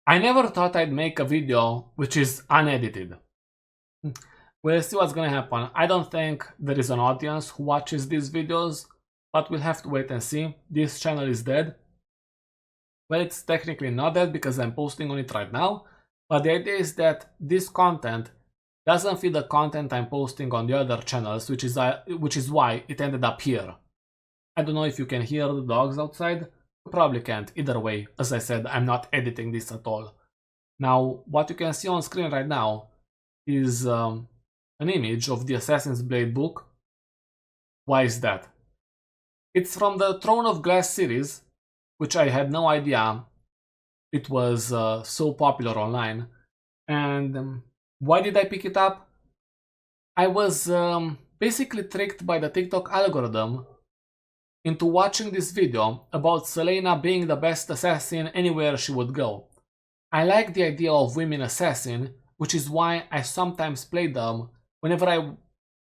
I never thought I'd make a video which is unedited. We'll see what's gonna happen. I don't think there is an audience who watches these videos, but we'll have to wait and see. This channel is dead. Well, it's technically not dead because I'm posting on it right now, but the idea is that this content doesn't fit the content I'm posting on the other channels, which is why it ended up here. I don't know if you can hear the dogs outside. You probably can't. Either way, as I said, I'm not editing this at all. Now, what you can see on screen right now is an image of the Assassin's Blade book. Why is that? It's from the Throne of Glass series, which I had no idea it was so popular online. And why did I pick it up? I was basically tricked by the TikTok algorithm into watching this video about Selena being the best assassin anywhere she would go. I like the idea of women assassin, which is why I sometimes play them whenever I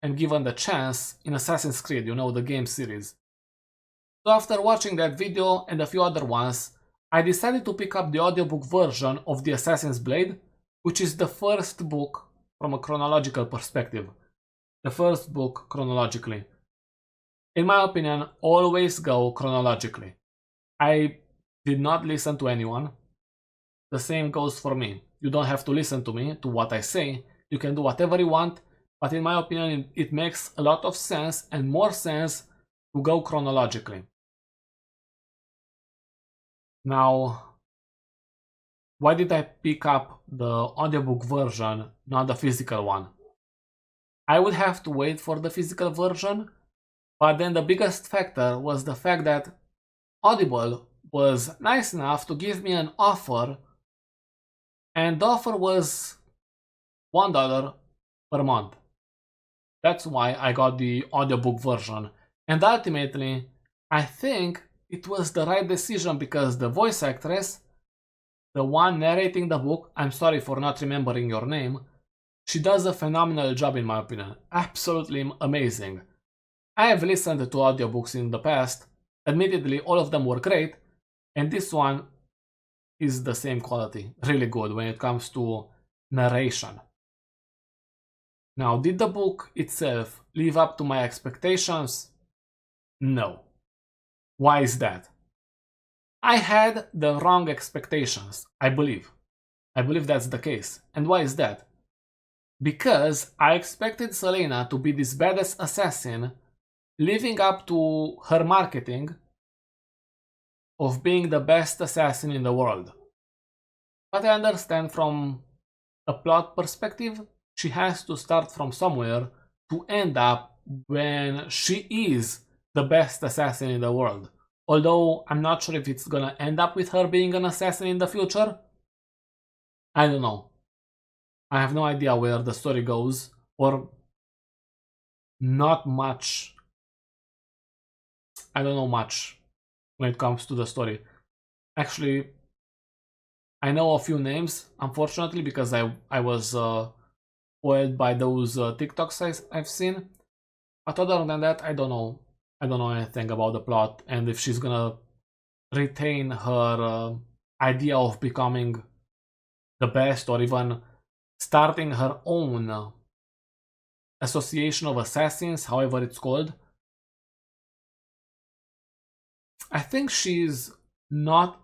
am given the chance in Assassin's Creed, you know, the game series. So after watching that video and a few other ones, I decided to pick up the audiobook version of The Assassin's Blade, which is the first book from a chronological perspective. The first book chronologically. In my opinion, always go chronologically. I did not listen to anyone. The same goes for me. You don't have to listen to me, to what I say. You can do whatever you want, but in my opinion, it makes a lot of sense and more sense to go chronologically. Now, why did I pick up the audiobook version, not the physical one? I would have to wait for the physical version, but then the biggest factor was the fact that Audible was nice enough to give me an offer, and the offer was $1 per month. That's why I got the audiobook version. And ultimately, I think it was the right decision because the voice actress, the one narrating the book, I'm sorry for not remembering your name, she does a phenomenal job in my opinion. Absolutely amazing. I have listened to audiobooks in the past. Admittedly, all of them were great, and this one is the same quality. Really good when it comes to narration. Now, did the book itself live up to my expectations? No. Why is that? I had the wrong expectations, I believe. I believe that's the case. And why is that? Because I expected Selena to be this badass assassin living up to her marketing of being the best assassin in the world. But I understand from a plot perspective, she has to start from somewhere to end up when she is the best assassin in the world. Although I'm not sure if it's gonna end up with her being an assassin in the future. I don't know. I have no idea where the story goes, or not much. I don't know much when it comes to the story. Actually, I know a few names, unfortunately, because I was spoiled by those TikToks I've seen. But other than that, I don't know. I don't know anything about the plot and if she's gonna retain her idea of becoming the best or even starting her own association of assassins, however it's called. I think she's not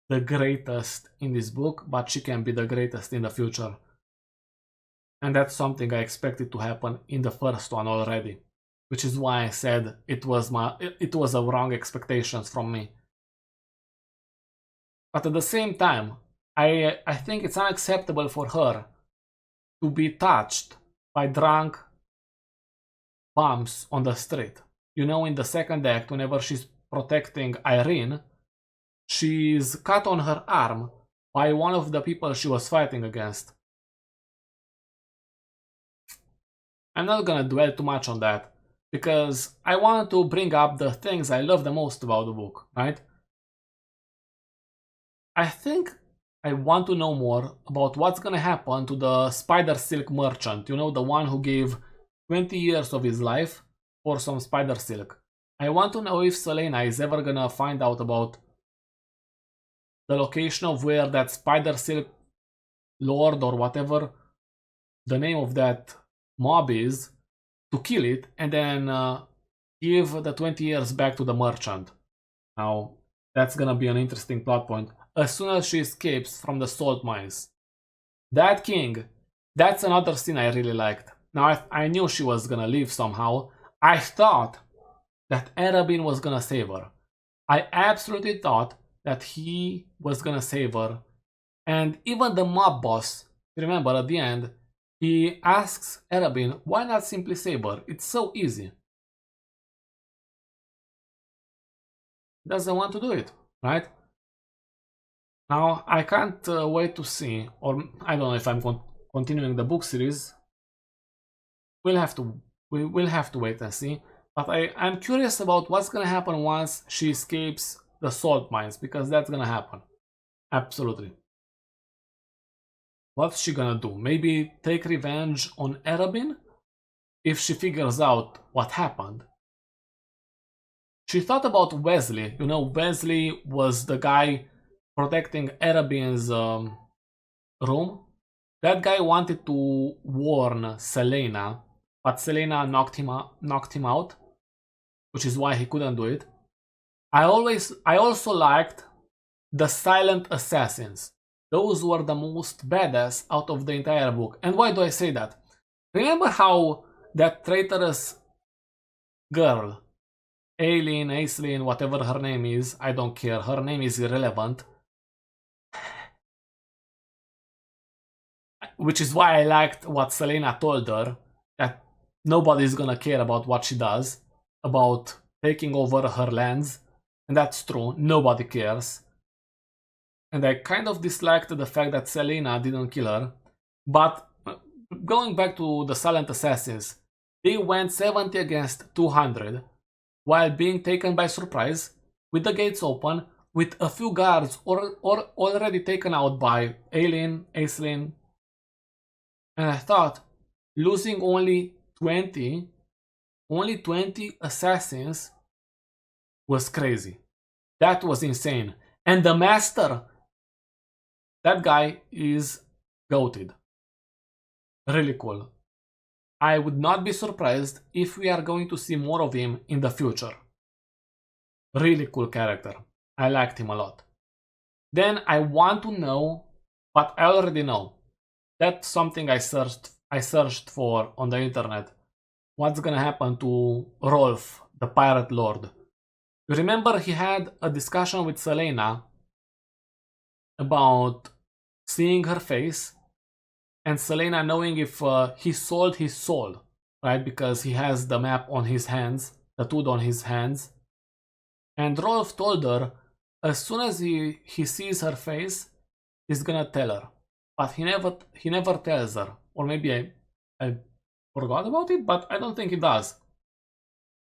the greatest in this book, but she can be the greatest in the future. And that's something I expected to happen in the first one already, which is why I said it was a wrong expectations from me. But at the same time, I think it's unacceptable for her to be touched by drunk bums on the street. You know, in the second act, whenever she's protecting Irene, she's cut on her arm by one of the people she was fighting against. I'm not gonna dwell too much on that, because I wanted to bring up the things I love the most about the book, right? I think I want to know more about what's gonna happen to the spider silk merchant, you know, the one who gave 20 years of his life for some spider silk. I want to know if Selena is ever gonna find out about the location of where that spider silk lord or whatever the name of that mob is, to kill it, and then give the 20 years back to the merchant. Now, that's gonna be an interesting plot point. As soon as she escapes from the salt mines. That king, that's another scene I really liked. Now, I knew she was gonna leave somehow. I thought that Arabin was gonna save her. I absolutely thought that he was gonna save her. And even the mob boss, remember at the end, he asks Arabin, why not simply save her? It's so easy. Doesn't want to do it, right? Now, I can't wait to see, or I don't know if I'm continuing the book series. We will have to wait and see. But I'm curious about what's gonna happen once she escapes the salt mines, because that's gonna happen. Absolutely. What's she gonna do? Maybe take revenge on Arabin? If she figures out what happened. She thought about Wesley. You know, Wesley was the guy protecting Arabin's room. That guy wanted to warn Selena, but Selena knocked him out, which is why he couldn't do it. I also liked the silent assassins. Those were the most badass out of the entire book. And why do I say that? Remember how that traitorous girl, Aislinn, whatever her name is, I don't care, her name is irrelevant. Which is why I liked what Selena told her, that nobody's gonna care about what she does, about taking over her lands. And that's true, nobody cares. And I kind of disliked the fact that Selena didn't kill her. But going back to the silent assassins, they went 70 against 200 while being taken by surprise, with the gates open, with a few guards or already taken out by Aislinn. And I thought, losing only 20 assassins was crazy. That was insane. And the master, that guy is goated. Really cool. I would not be surprised if we are going to see more of him in the future. Really cool character. I liked him a lot. Then I want to know, but I already know. That's something I searched for on the internet. What's gonna happen to Rolf, the pirate lord? You remember he had a discussion with Selena about seeing her face, and Selena knowing if he sold his soul, right? Because he has the map on his hands, tattooed on his hands. And Rolf told her, as soon as he sees her face, he's gonna tell her. But he never tells her. Or maybe I forgot about it, but I don't think he does.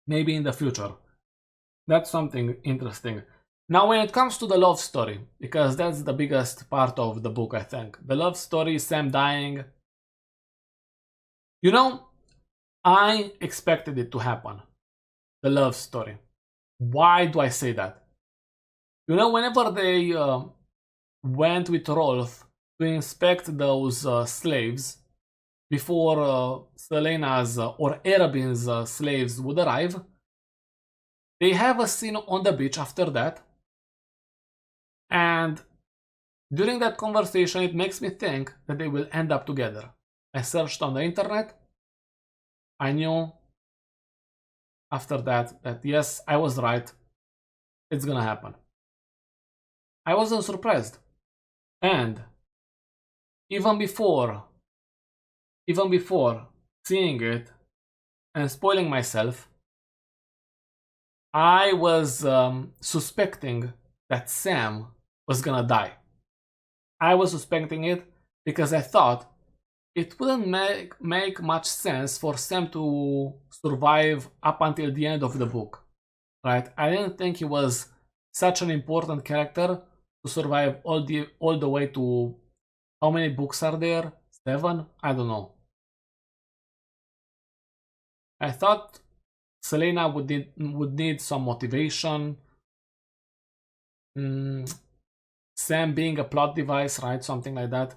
Maybe in the future. That's something interesting. Now, when it comes to the love story, because that's the biggest part of the book, I think. The love story, Sam dying. You know, I expected it to happen. The love story. Why do I say that? You know, whenever they went with Rolf to inspect those slaves before Selena's or Arabin's slaves would arrive, they have a scene on the beach after that. And during that conversation, it makes me think that they will end up together. I searched on the internet. I knew after that yes, I was right. It's gonna happen. I wasn't surprised. And even before seeing it and spoiling myself, I was suspecting that Sam was gonna die. I was suspecting it because I thought it wouldn't make much sense for Sam to survive up until the end of the book, right? I didn't think he was such an important character to survive all the way to, how many books are there? 7? I don't know. I thought Selena would need some motivation. Sam being a plot device, right? Something like that.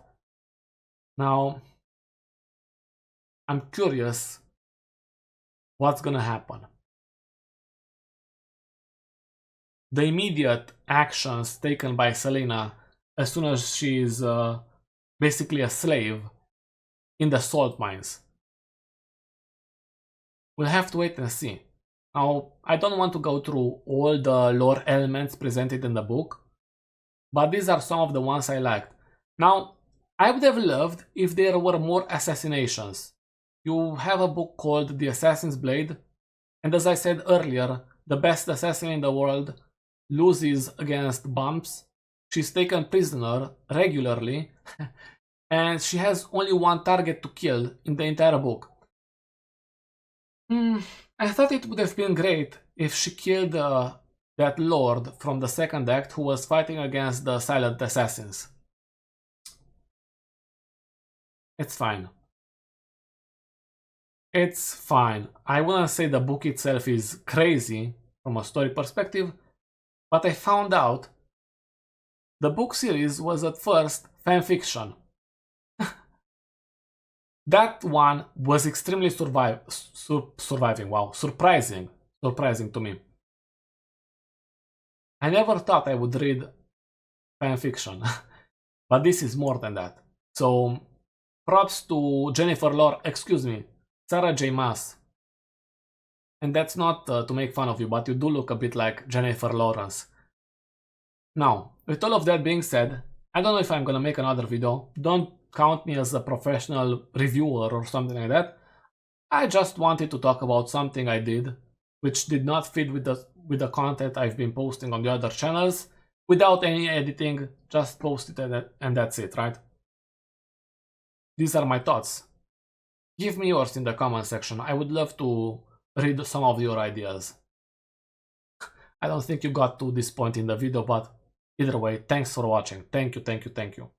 Now, I'm curious what's gonna happen. The immediate actions taken by Selena as soon as she is basically a slave in the salt mines. We'll have to wait and see. Now, I don't want to go through all the lore elements presented in the book, but these are some of the ones I liked. Now, I would have loved if there were more assassinations. You have a book called The Assassin's Blade, and as I said earlier, the best assassin in the world loses against bumps. She's taken prisoner regularly, and she has only one target to kill in the entire book. I thought it would have been great if she killed that lord from the second act who was fighting against the silent assassins. It's fine. It's fine. I wouldn't say the book itself is crazy from a story perspective, but I found out the book series was at first fanfiction. That one was extremely surprising. Wow, surprising to me. I never thought I would read fanfiction, but this is more than that. So, props to Sarah J Maas. And that's not to make fun of you, but you do look a bit like Jennifer Lawrence. Now, with all of that being said, I don't know if I'm gonna make another video. Don't count me as a professional reviewer or something like that. I just wanted to talk about something I did, which did not fit with the content I've been posting on the other channels, without any editing, just post it and that's it, right? These are my thoughts. Give me yours in the comment section. I would love to read some of your ideas. I don't think you got to this point in the video, but either way, thanks for watching. Thank you.